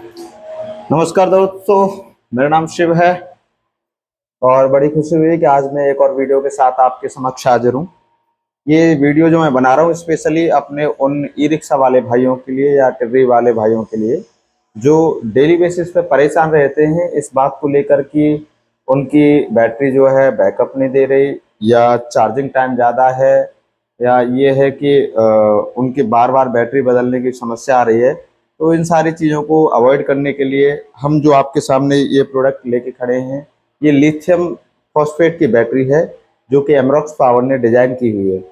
नमस्कार दोस्तों, मेरा नाम शिव है और बड़ी खुशी हुई कि आज मैं एक और वीडियो के साथ आपके समक्ष हाजिर हूँ। ये वीडियो जो मैं बना रहा हूँ स्पेशली अपने उन ई रिक्शा वाले भाइयों के लिए या टिर्री वाले भाइयों के लिए जो डेली बेसिस पे परेशान रहते हैं इस बात को लेकर कि उनकी बैटरी जो है बैकअप नहीं दे रही या चार्जिंग टाइम ज़्यादा है या ये है कि उनकी बार बार बैटरी बदलने की समस्या आ रही है। तो इन सारी चीज़ों को अवॉइड करने के लिए हम जो आपके सामने ये प्रोडक्ट लेके खड़े हैं, ये लिथियम फॉस्फेट की बैटरी है जो कि एमरॉक्स पावर ने डिजाइन की हुई है।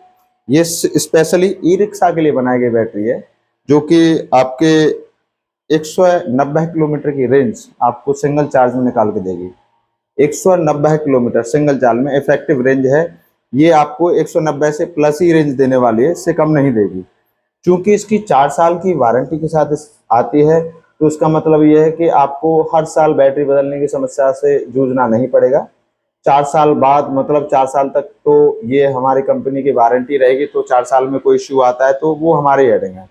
ये स्पेशली ई रिक्शा के लिए बनाई गई बैटरी है जो कि आपके 190 किलोमीटर की रेंज आपको सिंगल चार्ज में निकाल के देगी। 190 किलोमीटर सिंगल चार्ज में इफेक्टिव रेंज है। ये आपको 190 से प्लस ही रेंज देने वाली है, इससे कम नहीं देगी। क्योंकि इसकी 4 साल की वारंटी के साथ आती है तो इसका मतलब ये है कि आपको हर साल बैटरी बदलने की समस्या से जूझना नहीं पड़ेगा। 4 साल बाद मतलब 4 साल तक तो ये हमारी कंपनी की वारंटी रहेगी, तो 4 साल में कोई इश्यू आता है तो वो हमारे हेडिंग है।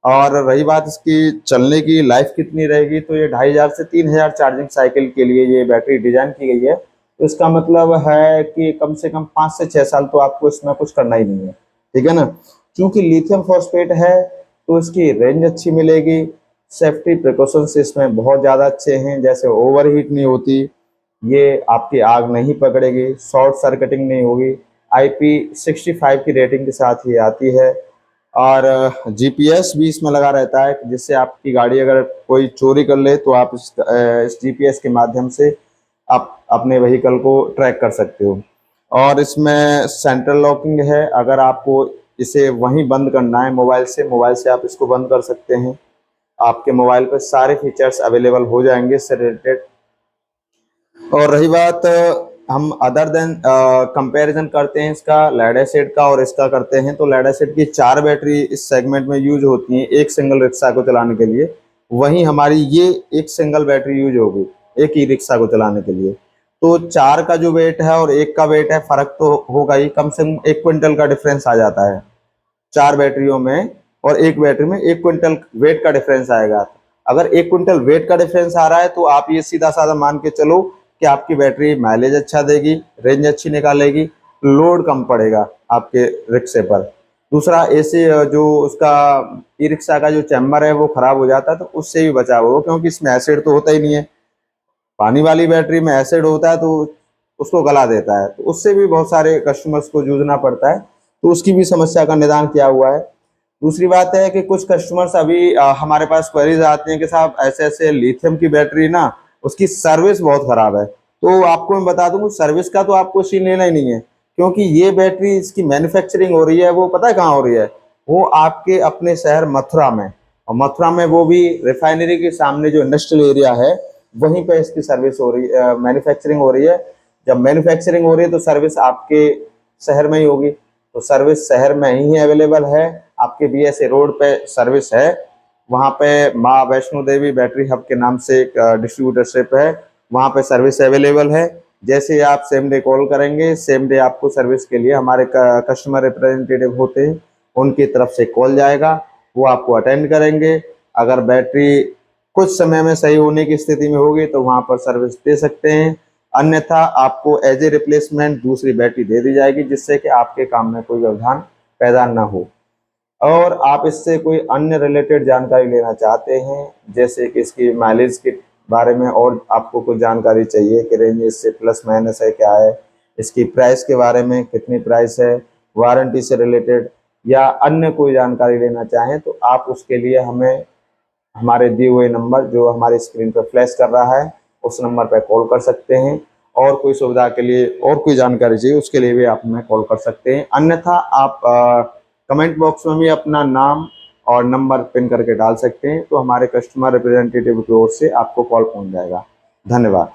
और रही बात इसकी चलने की लाइफ कितनी रहेगी, तो ये 2500 से 3000 चार्जिंग साइकिल के लिए ये बैटरी डिजाइन की गई है। तो इसका मतलब है कि कम से कम 5 से 6 साल तो आपको इसमें कुछ करना ही नहीं है, ठीक है ना। क्योंकि लिथियम फॉस्फेट है तो इसकी रेंज अच्छी मिलेगी, सेफ्टी प्रिकॉशंस इसमें बहुत ज़्यादा अच्छे हैं, जैसे ओवरहीट नहीं होती, ये आपकी आग नहीं पकड़ेगी, शॉर्ट सर्किटिंग नहीं होगी, IP65 की रेटिंग के साथ ये आती है। और GPS भी इसमें लगा रहता है जिससे आपकी गाड़ी अगर कोई चोरी कर ले तो आप इस GPS के माध्यम से आप अपने व्हीकल को ट्रैक कर सकते हो। और इसमें सेंट्रल लॉकिंग है, अगर आपको इसे वहीं बंद करना है मोबाइल से आप इसको बंद कर सकते हैं। आपके मोबाइल पर सारे फीचर्स अवेलेबल हो जाएंगे इससे रिलेटेड। और रही बात हम अदर देन कंपैरिजन करते हैं इसका लेड एसिड का और इसका करते हैं, तो लेड एसिड की 4 बैटरी इस सेगमेंट में यूज होती हैं एक सिंगल रिक्शा को चलाने के लिए, वहीं हमारी ये एक सिंगल बैटरी यूज होगी एक ही रिक्शा को चलाने के लिए। तो 4 का जो वेट है और एक का वेट है, फर्क तो होगा ही, कम से कम 1 क्विंटल का डिफरेंस आ जाता है 4 बैटरियों में, और एक बैटरी में 1 क्विंटल वेट का डिफरेंस आएगा। अगर 1 क्विंटल वेट का डिफरेंस आ रहा है तो आप ये सीधा साधा मान के चलो कि आपकी बैटरी माइलेज अच्छा देगी, रेंज अच्छी निकालेगी, लोड कम पड़ेगा आपके रिक्शे पर। दूसरा, ऐसे जो उसका ई रिक्शा का जो चैम्बर है वो खराब हो जाता है तो उससे भी बचाव हो, क्योंकि इसमें एसिड तो होता ही नहीं है। पानी वाली बैटरी में एसिड होता है तो उसको गला देता है, तो उससे भी बहुत सारे कस्टमर्स को जूझना पड़ता है, तो उसकी भी समस्या का निदान किया हुआ है। दूसरी बात है कि कुछ कस्टमर्स अभी हमारे पास क्वेरीज आते हैं कि साहब ऐसे ऐसे लिथियम की बैटरी ना उसकी सर्विस बहुत खराब है। तो आपको मैं बता दूं सर्विस का तो आपको सीन लेना ही नहीं है, क्योंकि ये बैटरी इसकी मैन्युफैक्चरिंग हो रही है, वो पता है कहाँ हो रही है, वो आपके अपने शहर मथुरा में, और मथुरा में वो भी रिफाइनरी के सामने जो इंडस्ट्रियल एरिया है वहीं पे इसकी सर्विस हो रही है, मैन्युफैक्चरिंग हो रही है। जब मैन्युफैक्चरिंग हो रही है तो सर्विस आपके शहर में ही होगी, तो सर्विस शहर में ही अवेलेबल है। आपके BSA रोड पे सर्विस है, वहाँ पे माँ वैष्णो देवी बैटरी हब के नाम से एक डिस्ट्रीब्यूटरशिप है, वहाँ पे सर्विस अवेलेबल है। जैसे आप सेम डे कॉल करेंगे, सेम डे आपको सर्विस के लिए हमारे कस्टमर रिप्रेजेंटेटिव होते हैं उनकी तरफ से कॉल जाएगा, वो आपको अटेंड करेंगे। अगर बैटरी कुछ समय में सही होने की स्थिति में होगी तो वहाँ पर सर्विस दे सकते हैं, अन्यथा आपको एज ए रिप्लेसमेंट दूसरी बैटरी दे दी जाएगी जिससे कि आपके काम में कोई व्यवधान पैदा ना हो। और आप इससे कोई अन्य रिलेटेड जानकारी लेना चाहते हैं, जैसे कि इसकी माइलेज के बारे में और आपको कुछ जानकारी चाहिए कि रेंज इससे प्लस माइनस है क्या है, इसकी प्राइस के बारे में कितनी प्राइस है, वारंटी से रिलेटेड या अन्य कोई जानकारी लेना चाहें, तो आप उसके लिए हमें हमारे दिए हुए नंबर जो हमारी स्क्रीन पर फ्लैश कर रहा है उस नंबर पर कॉल कर सकते हैं। और कोई सुविधा के लिए और कोई जानकारी चाहिए उसके लिए भी आप हमें कॉल कर सकते हैं, अन्यथा आप कमेंट बॉक्स में भी अपना नाम और नंबर पिन करके डाल सकते हैं, तो हमारे कस्टमर रिप्रेजेंटेटिव की ओर से आपको कॉल पहुंच जाएगा। धन्यवाद।